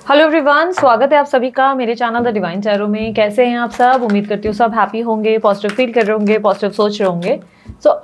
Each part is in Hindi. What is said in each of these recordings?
हेलो एवरीवन, स्वागत है आप सभी का मेरे चैनल द डिवाइन टैरो में। कैसे हैं आप सब? उम्मीद करती हूँ सब हैप्पी होंगे, पॉजिटिव फील कर रहे होंगे, पॉजिटिव सोच रहे होंगे।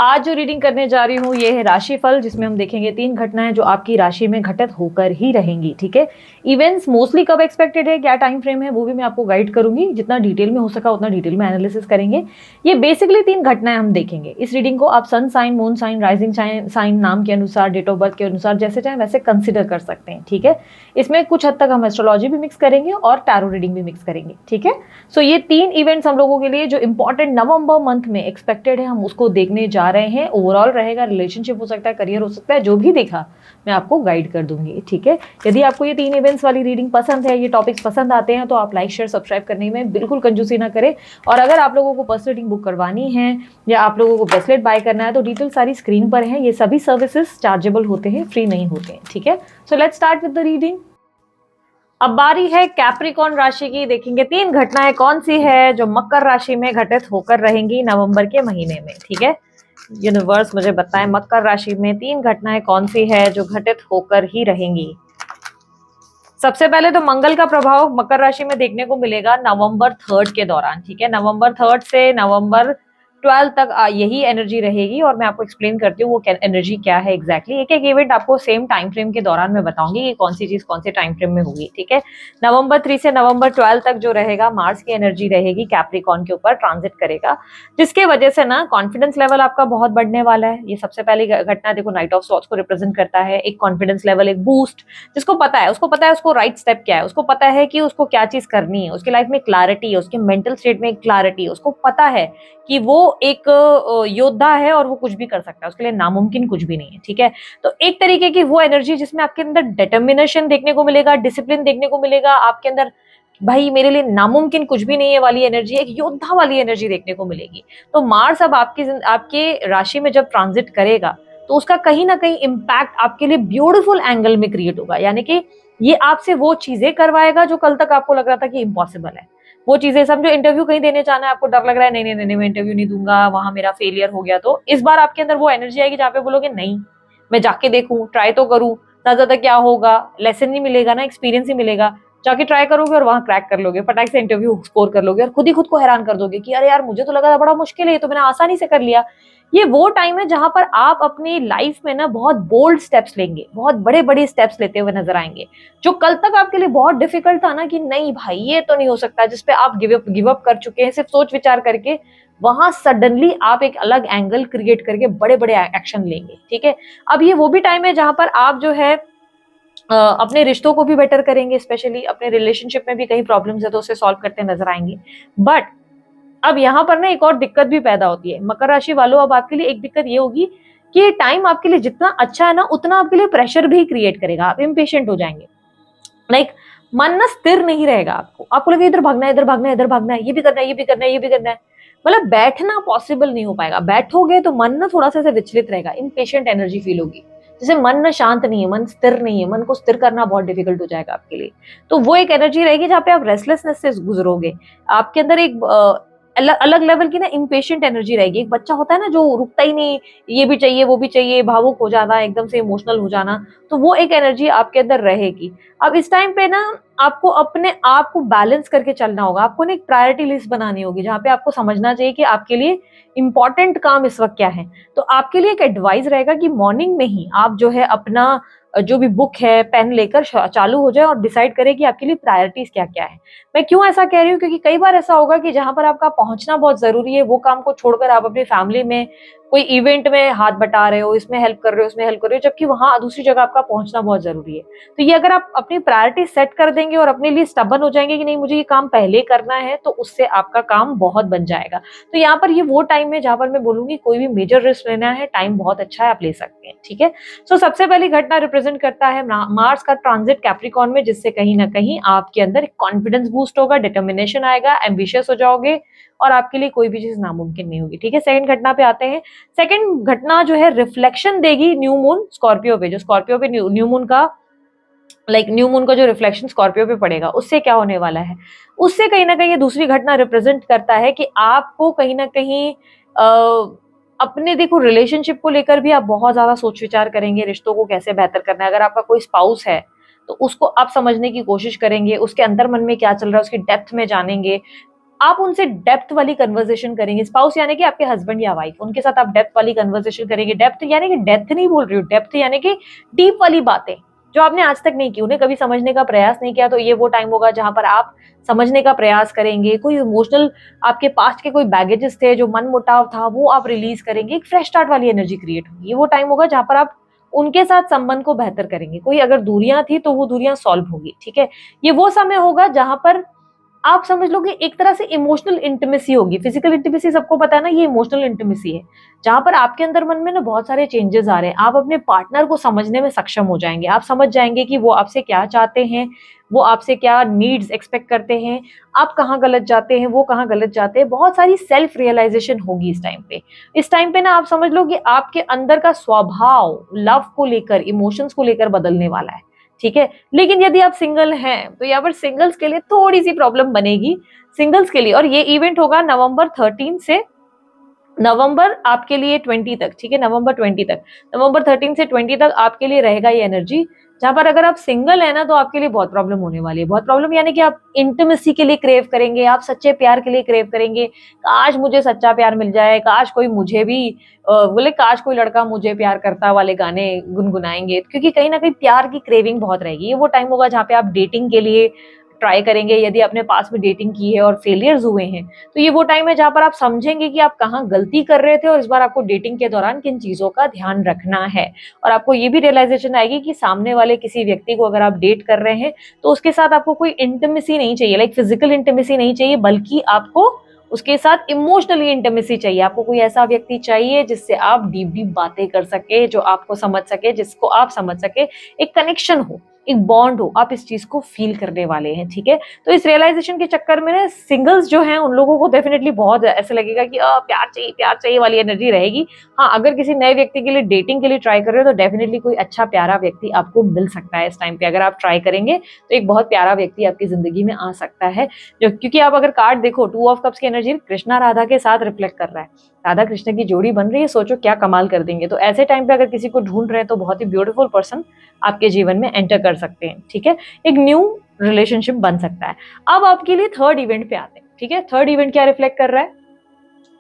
आज जो रीडिंग करने जा रही हूँ ये है राशिफल, जिसमें हम देखेंगे 3 घटनाएं जो आपकी राशि में घटित होकर ही रहेंगी। ठीक है, इवेंट्स मोस्टली कब एक्सपेक्टेड है, क्या टाइम फ्रेम है, वो भी मैं आपको गाइड करूंगी। जितना डिटेल में हो सका उतना डिटेल में एनालिसिस करेंगे। ये बेसिकली 3 घटनाएं हम देखेंगे। इस रीडिंग को आप sun sign, moon sign, rising sign नाम के अनुसार, डेट ऑफ बर्थ के अनुसार जैसे चाहे वैसे कंसिडर कर सकते हैं। ठीक है, इसमें कुछ हद तक हम एस्ट्रोलॉजी भी मिक्स करेंगे और टैरो रीडिंग भी मिक्स करेंगे। ठीक है, ये 3 इवेंट्स हम लोगों के लिए जो इंपॉर्टेंट नवंबर मंथ में एक्सपेक्टेड है, हम उसको देखने जा रहे हैं। ओवरऑल रहेगा, रिलेशनशिप हो सकता है, करियर हो सकता है, जो भी देखा मैं आपको गाइड कर दूंगी। ठीक है, यदि आपको ये 3 इवेंट्स वाली रीडिंग पसंद है, ये टॉपिक्स पसंद आते हैं, तो आप लाइक शेयर सब्सक्राइब करने में बिल्कुल कंजूसी ना करें। और अगर आप लोगों को पर्सनल रीडिंग बुक करवानी है या आप लोगों को ब्रेसलेट बाय करना है, तो डिटेल सारी स्क्रीन पर है। ये सभी सर्विसेज चार्जेबल होते हैं, फ्री नहीं होते हैं। ठीक है, so let's start with the reading. अब बारी है कैप्रिकॉर्न राशि की। देखेंगे 3 घटनाएं कौन सी है जो मकर राशि में घटित होकर रहेंगी नवंबर के महीने में। ठीक है, यूनिवर्स मुझे बताएं मकर राशि में 3 घटनाएं कौन सी है जो घटित होकर ही रहेंगी। सबसे पहले तो मंगल का प्रभाव मकर राशि में देखने को मिलेगा नवंबर 3 के दौरान। ठीक है, नवंबर 3 से नवंबर 12 तक यही एनर्जी रहेगी और मैं आपको एक्सप्लेन करती हूँ वो एनर्जी क्या है एग्जैक्टली। एक एक इवेंट आपको सेम टाइम फ्रेम के दौरान मैं बताऊंगी कि कौन सी चीज कौन से टाइम फ्रेम में होगी। ठीक है, नवंबर 3 से नवंबर 12 तक जो रहेगा, मार्स की एनर्जी रहेगी, कैप्रिकॉर्न के ऊपर ट्रांजिट करेगा, जिसके वजह से ना कॉन्फिडेंस लेवल आपका बहुत बढ़ने वाला है। ये सबसे पहली घटना देखो नाइट ऑफ सॉर्ड्स को रिप्रेजेंट करता है। एक कॉन्फिडेंस लेवल, एक बूस्ट, जिसको पता है उसको राइट स्टेप क्या है, उसको पता है कि उसको क्या चीज करनी है, उसकी लाइफ में क्लैरिटी है, उसके मेंटल स्टेट में क्लैरिटी है, उसको पता है कि वो एक योद्धा है और वो कुछ भी कर सकता है, उसके लिए नामुमकिन कुछ भी नहीं है। ठीक है, तो एक तरीके की वो एनर्जी जिसमें आपके अंदर डिटर्मिनेशन देखने को मिलेगा, डिसिप्लिन देखने को मिलेगा, आपके अंदर भाई मेरे लिए नामुमकिन कुछ भी नहीं है वाली एनर्जी, एक योद्धा वाली एनर्जी देखने को मिलेगी। तो मार्स अब आपके राशि में जब ट्रांजिट करेगा तो उसका कहीं ना कहीं इम्पैक्ट आपके लिए ब्यूटीफुल एंगल में क्रिएट होगा। यानी कि ये आपसे वो चीजें करवाएगा जो कल तक आपको लग रहा था कि इम्पॉसिबल है। वो चीजें, समझो इंटरव्यू कहीं देने जाना है, आपको डर लग रहा है, नहीं नहीं नहीं मैं इंटरव्यू नहीं दूंगा, वहां मेरा फेलियर हो गया, तो इस बार आपके अंदर वो एनर्जी आएगी जहाँ पे बोलोगे नहीं, मैं जाके देखूं, ट्राई तो करूं, ना ज्यादा क्या होगा, लेसन नहीं मिलेगा ना, एक्सपीरियंस ही मिलेगा। जाके ट्राई करोगे और वहां क्रैक कर लोगे, फटाक से इंटरव्यू स्कोर कर लोगे और खुद ही खुद को हैरान कर दोगे कि अरे यार मुझे तो लगा था बड़ा मुश्किल है, ये तो मैंने आसानी से कर लिया। ये वो टाइम है जहां पर आप अपनी लाइफ में ना बहुत बोल्ड स्टेप्स लेंगे, बहुत बड़े बड़े स्टेप्स लेते हुए नजर आएंगे। जो कल तक आपके लिए बहुत डिफिकल्ट था ना कि नहीं भाई ये तो नहीं हो सकता, जिसपे आप गिव अप कर चुके हैं सिर्फ सोच विचार करके, वहां सडनली आप एक अलग एंगल क्रिएट करके बड़े बड़े एक्शन लेंगे। ठीक है, अब ये वो भी टाइम है जहां पर आप जो है अपने रिश्तों को भी बेटर करेंगे, स्पेशली अपने रिलेशनशिप में भी कहीं प्रॉब्लम्स है तो उसे सॉल्व करते नजर आएंगे। बट अब यहाँ पर ना एक और दिक्कत भी पैदा होती है मकर राशि वालों। अब आपके लिए एक दिक्कत ये होगी कि ये टाइम आपके लिए जितना अच्छा है ना उतना आपके लिए प्रेशर भी क्रिएट करेगा, आप इम्पेशेंट हो जाएंगे। लाइक मन ना स्थिर नहीं रहेगा, आपको लगे इधर भागना है, इधर भागना है, इधर भागना है, ये भी करना है, ये भी करना है, ये भी करना है, मतलब बैठना पॉसिबल नहीं हो पाएगा। बैठोगे तो मन ना थोड़ा सा विचलित रहेगा, इम्पेशेंट एनर्जी फील होगी, जैसे मन ना शांत नहीं है, मन स्थिर नहीं है, मन को स्थिर करना बहुत डिफिकल्ट हो जाएगा आपके लिए। तो वो एक एनर्जी रहेगी जहाँ पे आप रेस्टलेसनेस से गुजरोगे। आपके अंदर एक अलग अलग लेवल की ना इम्पेशेंट एनर्जी रहेगी। एक बच्चा होता है ना जो रुकता ही नहीं, ये भी चाहिए वो भी चाहिए, भावुक हो जाना, एकदम से इमोशनल हो जाना, तो वो एक एनर्जी आपके अंदर रहेगी। अब इस टाइम पे ना आपको अपने आप को बैलेंस करके चलना होगा। आपको ना एक प्रायोरिटी लिस्ट बनानी होगी जहाँ पे आपको समझना चाहिए कि आपके लिए इंपॉर्टेंट काम इस वक्त क्या है। तो आपके लिए एक एडवाइस रहेगा कि मॉर्निंग में ही आप जो है अपना जो भी बुक है पेन लेकर चालू हो जाए और डिसाइड करें कि आपके लिए प्रायोरिटीज क्या क्या है। मैं क्यों ऐसा कह रही हूँ, क्योंकि कई बार ऐसा होगा कि जहां पर आपका पहुंचना बहुत जरूरी है, वो काम को छोड़कर आप अपनी फैमिली में कोई इवेंट में हाथ बटा रहे हो, इसमें हेल्प कर रहे हो, उसमें हेल्प कर रहे हो, जबकि वहां दूसरी जगह आपका पहुंचना बहुत जरूरी है। तो ये अगर आप अपनी प्रायोरिटी सेट कर देंगे और अपने लिए स्टबन हो जाएंगे कि नहीं मुझे ये काम पहले करना है, तो उससे आपका काम बहुत बन जाएगा। तो यहाँ पर ये वो टाइम है जहां पर मैं बोलूंगी कोई भी मेजर रिस्क लेना है, टाइम बहुत अच्छा है, आप ले सकते हैं। ठीक है, सबसे पहली घटना रिप्रेजेंट करता है मार्स का ट्रांजिट कैप्रिकॉर्न में, जिससे कहीं ना कहीं आपके अंदर कॉन्फिडेंस बूस्ट होगा, डिटर्मिनेशन आएगा, एम्बिशियस हो जाओगे और आपके लिए कोई भी चीज नामुमकिन नहीं होगी। ठीक है, सेकंड घटना पे आते हैं। सेकंड घटना जो है रिफ्लेक्शन देगी न्यू मून स्कॉर्पियो पे। जो स्कॉर्पियो पे न्यू मून का न्यू मून का जो रिफ्लेक्शन स्कॉर्पियो पे पड़ेगा, उससे क्या होने वाला है, उससे कहीं ना कहीं ये दूसरी घटना रिप्रेजेंट करता है कि आपको कहीं ना कहीं अपने देखो रिलेशनशिप को लेकर भी आप बहुत ज्यादा सोच विचार करेंगे, रिश्तों को कैसे बेहतर करना है। अगर आपका कोई स्पाउस है तो उसको आप समझने की कोशिश करेंगे, उसके अंदर मन में क्या चल रहा है उसकी डेप्थ में जानेंगे। आप उनसे डेप्थ वाली कन्वर्सेशन करेंगे। स्पाउस यानी कि आपके हस्बैंड या वाइफ, उनके साथ आप डेप्थ वाली कन्वर्सेशन करेंगे। डेप्थ यानी कि डेप्थ नहीं बोल रही हूँ, डेप्थ यानी कि डीप वाली बातें जो आपने आज तक नहीं की, उन्हें कभी समझने का प्रयास नहीं किया, तो ये वो टाइम होगा जहां पर आप समझने का प्रयास करेंगे। कोई इमोशनल आपके पास्ट के कोई बैगेजेस थे, जो मन मुटाव था, वो आप रिलीज करेंगे। एक फ्रेश स्टार्ट वाली एनर्जी क्रिएट होगी। ये वो टाइम होगा जहां पर आप उनके साथ संबंध को बेहतर करेंगे। कोई अगर दूरियां थी तो वो दूरियां सॉल्व होगी। ठीक है, ये वो समय होगा जहां पर आप समझ लो कि एक तरह से इमोशनल इंटीमेसी होगी। फिजिकल इंटीमेसी सबको पता है ना, ये इमोशनल इंटीमेसी है जहां पर आपके अंदर मन में ना बहुत सारे चेंजेस आ रहे हैं। आप अपने पार्टनर को समझने में सक्षम हो जाएंगे। आप समझ जाएंगे कि वो आपसे क्या चाहते हैं, वो आपसे क्या नीड्स एक्सपेक्ट करते हैं, आप कहाँ गलत जाते हैं, वो कहाँ गलत जाते हैं। बहुत सारी सेल्फ रियलाइजेशन होगी इस टाइम पे। इस टाइम पे ना आप समझ लो कि आपके अंदर का स्वभाव लव को लेकर, इमोशंस को लेकर बदलने वाला है। ठीक है, लेकिन यदि आप सिंगल हैं तो यहाँ पर सिंगल्स के लिए थोड़ी सी प्रॉब्लम बनेगी सिंगल्स के लिए। और ये इवेंट होगा नवंबर 13 से नवंबर आपके लिए 20 तक। ठीक है, नवंबर 20 तक, नवंबर 13 से 20 तक आपके लिए रहेगा ये एनर्जी। जहां पर अगर आप सिंगल है ना तो आपके लिए बहुत प्रॉब्लम होने वाली है। बहुत प्रॉब्लम यानी कि आप इंटीमेसी के लिए क्रेव करेंगे, आप सच्चे प्यार के लिए क्रेव करेंगे। काश मुझे सच्चा प्यार मिल जाए, काश कोई मुझे भी बोले, काश कोई लड़का मुझे प्यार करता वाले गाने गुनगुनाएंगे। क्योंकि कहीं ना कहीं प्यार की क्रेविंग बहुत रहेगी। ये वो टाइम होगा जहाँ पे आप डेटिंग के लिए ट्राई करेंगे। यदि आपने पास में डेटिंग की है और फेलियर्स हुए हैं तो ये वो टाइम है जहां पर आप समझेंगे कि आप कहाँ गलती कर रहे थे और इस बार आपको डेटिंग के दौरान किन चीजों का ध्यान रखना है। और आपको ये भी रियलाइजेशन आएगी कि सामने वाले किसी व्यक्ति को अगर आप डेट कर रहे हैं तो उसके साथ आपको कोई इंटीमेसी नहीं चाहिए, लाइक फिजिकल इंटीमेसी नहीं चाहिए, बल्कि आपको उसके साथ इमोशनली इंटीमेसी चाहिए। आपको कोई ऐसा व्यक्ति चाहिए जिससे आप डीप डीप बातें कर सके, जो आपको समझ सके, जिसको आप समझ सके, एक कनेक्शन हो, एक बॉन्ड हो। आप इस चीज को फील करने वाले हैं। ठीक है, तो इस रियलाइजेशन के चक्कर में ना सिंगल्स जो हैं उन लोगों को डेफिनेटली बहुत ऐसे लगेगा कि प्यार चाहिए वाली एनर्जी रहेगी। हाँ, अगर किसी नए व्यक्ति के लिए डेटिंग के लिए ट्राई कर रहे हो तो डेफिनेटली कोई अच्छा प्यारा व्यक्ति आपको मिल सकता है इस टाइम पे। अगर आप ट्राई करेंगे तो एक बहुत प्यारा व्यक्ति आपकी जिंदगी में आ सकता है। जो क्योंकि आप अगर कार्ड देखो, 2 ऑफ कप्स की एनर्जी कृष्णा राधा के साथ रिफ्लेक्ट कर रहा है। राधा कृष्ण की जोड़ी बन रही है, सोचो क्या कमाल कर देंगे। तो ऐसे टाइम पे अगर किसी को ढूंढ रहे हैं तो बहुत ही ब्यूटीफुल पर्सन आपके जीवन में एंटर कर सकते हैं। ठीक है, एक न्यू रिलेशनशिप बन सकता है। अब आपके लिए थर्ड इवेंट पे आते हैं। ठीक है, थर्ड इवेंट क्या रिफ्लेक्ट कर रहा है?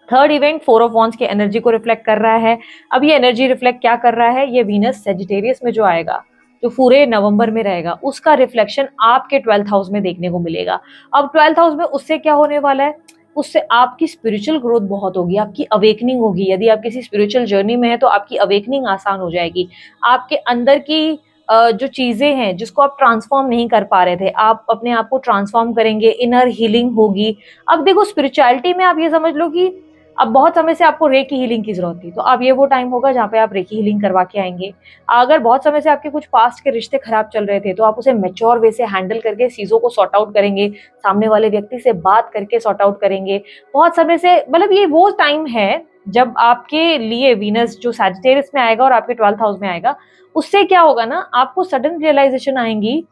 थर्ड इवेंट 4 ऑफ वॉन्ड्स की एनर्जी को रिफ्लेक्ट कर रहा है। अब ये एनर्जी रिफ्लेक्ट क्या कर रहा है? ये वीनस सेजिटेरियस में जो आएगा, जो पूरे नवंबर में रहेगा, उसका रिफ्लेक्शन आपके 12th हाउस में देखने को मिलेगा। अब 12th हाउस में उससे क्या होने वाला है? उससे आपकी स्पिरिचुअल ग्रोथ बहुत होगी, आपकी अवेकनिंग होगी। यदि आप किसी स्पिरिचुअल जर्नी में है तो आपकी अवेकनिंग आसान हो जाएगी। आपके अंदर की जो चीजें हैं जिसको आप ट्रांसफॉर्म नहीं कर पा रहे थे, आप अपने आप को ट्रांसफॉर्म करेंगे, इनर हीलिंग होगी। अब देखो, स्पिरिचुअलिटी में आप ये समझ लो कि अब बहुत समय से आपको रेकी हीलिंग की जरूरत थी, तो अब ये वो टाइम होगा जहाँ पे आप रेकी हीलिंग करवा के आएंगे। अगर बहुत समय से आपके कुछ पास्ट के रिश्ते खराब चल रहे थे तो आप उसे मैच्योर वे से हैंडल करके चीजों को सॉर्ट आउट करेंगे, सामने वाले व्यक्ति से बात करके सॉर्ट आउट करेंगे। बहुत समय से, मतलब ये वो टाइम है जब आपके लिए वीनस जो सैजिटेरियस में आएगा और आपके 12th हाउस में आएगा, उससे क्या होगा ना, आपको सडन रियलाइजेशन आएंगी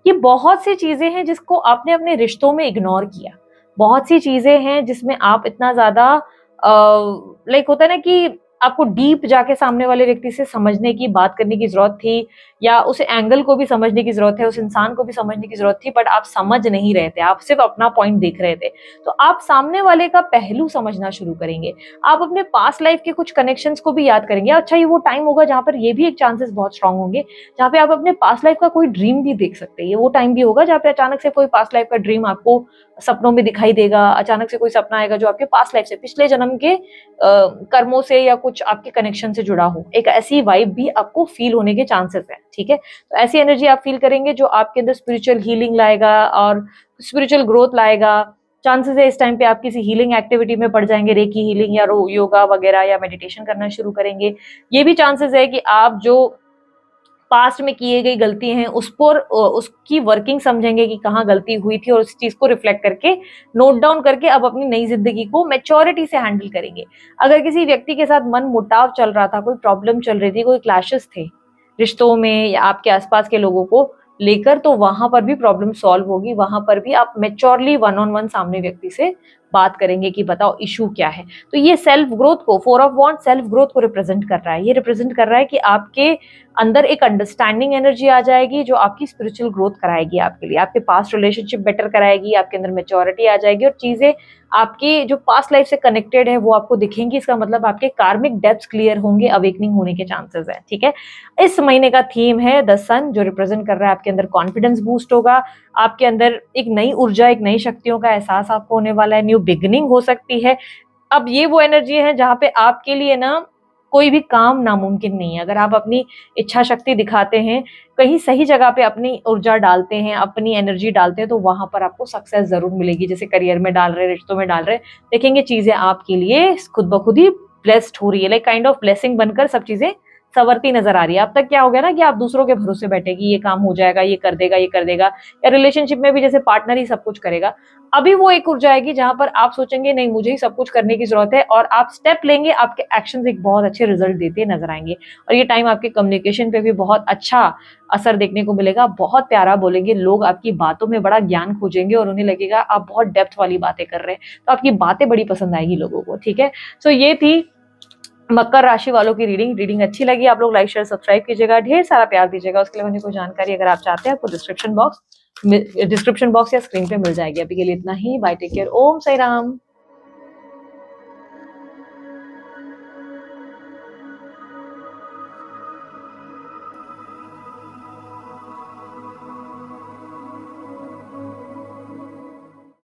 कि बहुत सी चीजें हैं जिसको आपने अपने रिश्तों में इग्नोर किया। बहुत सी चीजें हैं जिसमें आप इतना ज्यादा लाइक होता है ना कि आपको डीप जाके सामने वाले व्यक्ति से समझने की, बात करने की जरूरत थी, या उस एंगल को भी समझने की जरूरत है, उस इंसान को भी समझने की जरूरत थी, बट आप समझ नहीं रहे थे, आप सिर्फ अपना पॉइंट देख रहे थे। तो आप सामने वाले का पहलू समझना शुरू करेंगे। आप अपने पास्ट लाइफ के कुछ कनेक्शंस को भी याद करेंगे। अच्छा, ये वो टाइम होगा जहाँ पर ये भी एक चांसेस बहुत स्ट्रांग होंगे जहाँ पे आप अपने पास्ट लाइफ का कोई ड्रीम भी देख सकते हैं। ये वो टाइम भी होगा जहाँ पे अचानक से कोई पास्ट लाइफ का ड्रीम आपको सपनों में दिखाई देगा। अचानक से कोई सपना आएगा जो आपके पास्ट लाइफ से, पिछले जन्म के कर्मों से या कुछ आपके कनेक्शन से जुड़ा हो। एक ऐसी वाइब भी आपको फील होने के चांसेस है। ठीक है, तो ऐसी एनर्जी आप फील करेंगे जो आपके अंदर स्पिरिचुअल हीलिंग लाएगा और स्पिरिचुअल ग्रोथ लाएगा। चांसेस है इस टाइम पे आप किसी हीलिंग एक्टिविटी में पड़ जाएंगे, रेकी हीलिंग या योगा वगैरह या मेडिटेशन करना शुरू करेंगे। ये भी चांसेस है कि आप जो पास्ट में किए गई गलती हैं उस पर उसकी वर्किंग समझेंगे कि कहाँ गलती हुई थी, और उस चीज को रिफ्लेक्ट करके, नोट डाउन करके अब अपनी नई जिंदगी को मैच्योरिटी से हैंडल करेंगे। अगर किसी व्यक्ति के साथ मन मुटाव चल रहा था, कोई प्रॉब्लम चल रही थी, कोई क्लैशेस थे रिश्तों में या आपके आसपास के लोगों को लेकर, तो वहां पर भी प्रॉब्लम सॉल्व होगी। वहां पर भी आप मैच्योरली 1-on-1 सामने व्यक्ति से बात करेंगे कि बताओ इशू क्या है। तो ये सेल्फ ग्रोथ को, 4 ऑफ वॉन्ड सेल्फ ग्रोथ को रिप्रेजेंट कर रहा है। ये रिप्रेजेंट कर रहा है कि आपके अंदर एक अंडरस्टैंडिंग एनर्जी आ जाएगी जो आपकी स्पिरिचुअल ग्रोथ कराएगी आपके लिए, आपके पास्ट रिलेशनशिप बेटर कराएगी, आपके अंदर मेच्योरिटी आ जाएगी और चीजें आपकी जो पास्ट लाइफ से कनेक्टेड है वो आपको दिखेंगी। इसका मतलब आपके कार्मिक डेप्थ्स क्लियर होंगे, अवेकनिंग होने के चांसेस है। ठीक है, इस महीने का थीम है द सन, जो रिप्रेजेंट कर रहा है आपके अंदर कॉन्फिडेंस बूस्ट होगा, आपके अंदर एक नई ऊर्जा, एक नई शक्तियों का एहसास आपको होने वाला है, न्यू बिगिनिंग हो सकती है। अब ये वो एनर्जी है जहां पे आपके लिए ना कोई भी काम नामुमकिन नहीं है। अगर आप अपनी इच्छा शक्ति दिखाते हैं, कहीं सही जगह पे अपनी ऊर्जा डालते हैं, अपनी एनर्जी डालते हैं, तो वहां पर आपको सक्सेस जरूर मिलेगी। जैसे करियर में डाल रहे, रिश्तों में डाल रहे, देखेंगे चीजें आपके लिए खुद ब खुद ही ब्लेस्ड हो रही है, लाइक काइंड ऑफ ब्लेसिंग बनकर सब चीजें संवरती नजर आ रही है। अब तक क्या हो गया ना कि आप दूसरों के भरोसे बैठे कि ये काम हो जाएगा, ये कर देगा, ये कर देगा, या रिलेशनशिप में भी जैसे पार्टनर ही सब कुछ करेगा। अभी वो एक ऊर्जा आएगी जहां पर आप सोचेंगे नहीं मुझे ही सब कुछ करने की जरूरत है, और आप स्टेप लेंगे, आपके एक्शंस एक बहुत अच्छे रिजल्ट देते नजर आएंगे। और ये टाइम आपके कम्युनिकेशन पे भी बहुत अच्छा असर देखने को मिलेगा। आप बहुत प्यारा बोलेंगे, लोग आपकी बातों में बड़ा ज्ञान खोजेंगे और उन्हें लगेगा आप बहुत डेप्थ वाली बातें कर रहे हैं, तो आपकी बातें बड़ी पसंद आएगी लोगों को। ठीक है, सो ये थी मकर राशि वालों की रीडिंग अच्छी लगी आप लोग लाइक शेयर सब्सक्राइब कीजिएगा, ढेर सारा प्यार दीजिएगा। उसके अलावा कोई जानकारी अगर आप चाहते हैं आपको डिस्क्रिप्शन बॉक्स या स्क्रीन पे मिल जाएगी। अभी के लिए इतना ही, बाय, टेक केयर, ओम साई राम।